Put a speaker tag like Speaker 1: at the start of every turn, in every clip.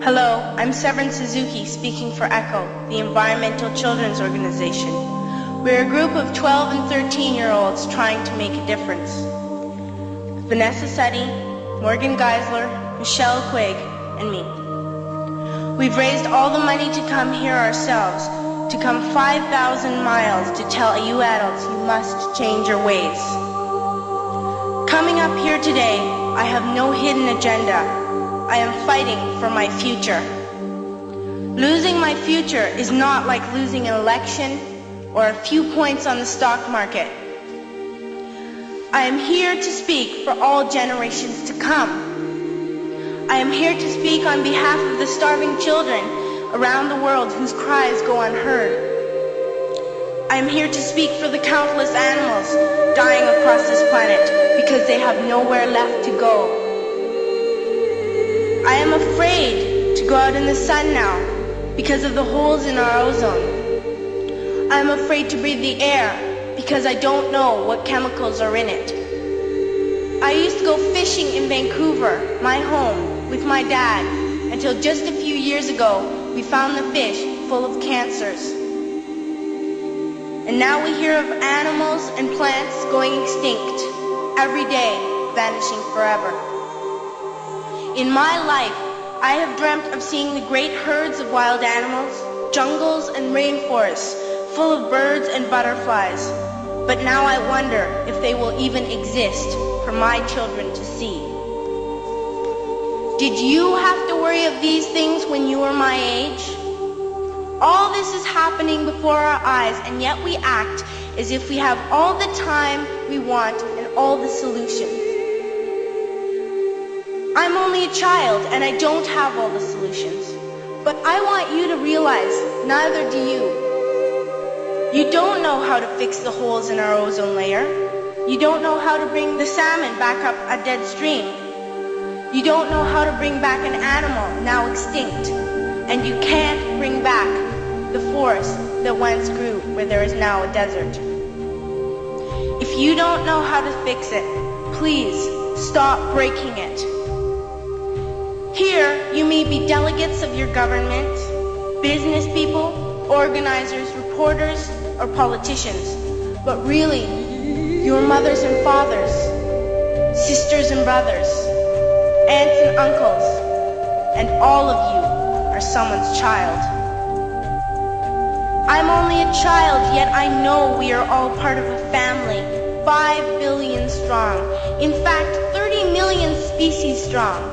Speaker 1: Hello, I'm Severin Suzuki speaking for ECHO, the Environmental Children's Organization. We're a group of 12 and 13-year-olds trying to make a difference. Vanessa Suddy, Morgan Geisler, Michelle Quigg, and me. We've raised all the money to come here ourselves, to come 5,000 miles to tell you adults you must change your ways. Coming up here today, I have no hidden agenda. I am fighting for my future. Losing my future is not like losing an election or a few points on the stock market. I am here to speak for all generations to come. I am here to speak on behalf of the starving children around the world whose cries go unheard. I am here to speak for the countless animals dying across this planet because they have nowhere left to go. I am afraid to go out in the sun now because of the holes in our ozone. I am afraid to breathe the air because I don't know what chemicals are in it. I used to go fishing in Vancouver, my home, with my dad, until just a few years ago we found the fish full of cancers. And now we hear of animals and plants going extinct, every day vanishing forever. In my life, I have dreamt of seeing the great herds of wild animals, jungles and rainforests full of birds and butterflies. But now I wonder if they will even exist for my children to see. Did you have to worry of these things when you were my age? All this is happening before our eyes, and yet we act as if we have all the time we want and all the solutions. I'm only a child and I don't have all the solutions. But I want you to realize, neither do you. You don't know how to fix the holes in our ozone layer. You don't know how to bring the salmon back up a dead stream. You don't know how to bring back an animal now extinct. And you can't bring back the forest that once grew where there is now a desert. If you don't know how to fix it, please stop breaking it. Here, you may be delegates of your government, business people, organizers, reporters, or politicians, but really, your mothers and fathers, sisters and brothers, aunts and uncles, and all of you are someone's child. I'm only a child, yet I know we are all part of a family, 5 billion strong, in fact, 30 million species strong.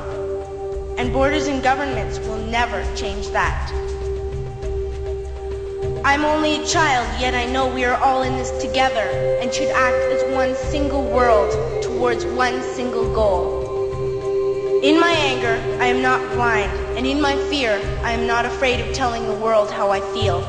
Speaker 1: And borders and governments will never change that. I'm only a child, yet I know we are all in this together and should act as one single world towards one single goal. In my anger, I am not blind, and in my fear, I am not afraid of telling the world how I feel.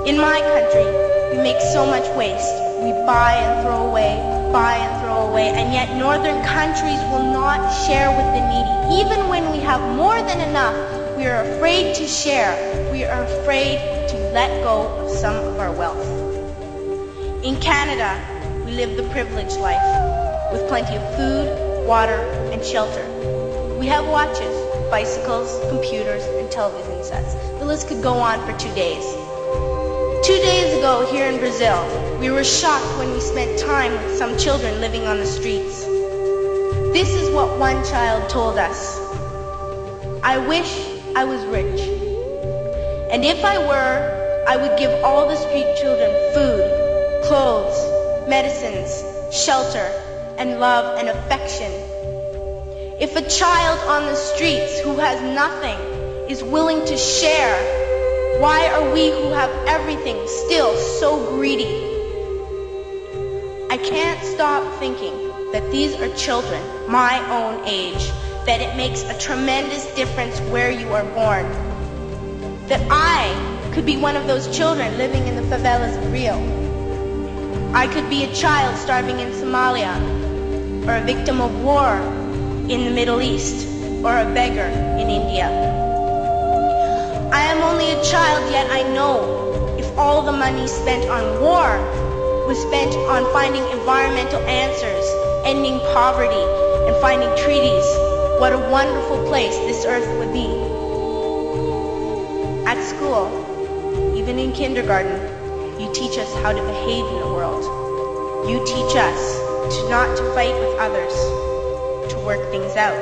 Speaker 1: In my country, we make so much waste. We buy and throw away, and yet northern countries will not share with the needy. Even when we have more than enough, we are afraid to share. We are afraid to let go of some of our wealth. In Canada, we live the privileged life, with plenty of food, water, and shelter. We have watches, bicycles, computers, and television sets. The list could go on for 2 days. 2 days ago, here in Brazil, we were shocked when we spent time with some children living on the streets. This is what one child told us. I wish I was rich. And if I were, I would give all the street children food, clothes, medicines, shelter, and love and affection. If a child on the streets who has nothing is willing to share, why are we who have everything still so greedy? I can't stop thinking that these are children my own age, that it makes a tremendous difference where you are born. That I could be one of those children living in the favelas of Rio. I could be a child starving in Somalia, or a victim of war in the Middle East, or a beggar in India. I am only a child, yet I know if all the money spent on war was spent on finding environmental answers, ending poverty, and finding treaties, what a wonderful place this earth would be. At school, even in kindergarten, you teach us how to behave in the world. You teach us not to fight with others, to work things out,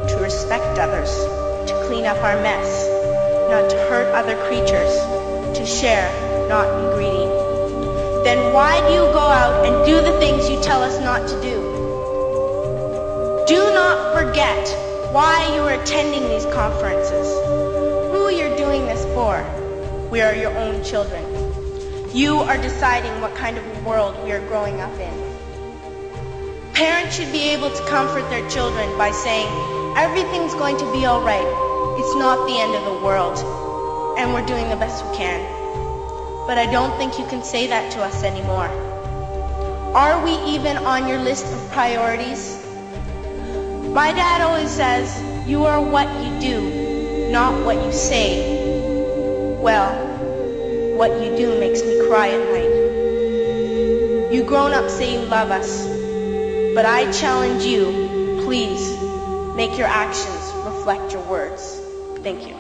Speaker 1: to respect others, to clean up our mess, not to hurt other creatures, to share, not be greedy. Then why do you go out and do the things you tell us not to do? Do not forget why you are attending these conferences, who you're doing this for. We are your own children. You are deciding what kind of world we are growing up in. Parents should be able to comfort their children by saying, everything's going to be all right. It's not the end of the world, and we're doing the best we can. But I don't think you can say that to us anymore. Are we even on your list of priorities? My dad always says, you are what you do, not what you say. Well, what you do makes me cry at night. You grown-ups say you love us, but I challenge you, please, make your actions reflect your words. Thank you.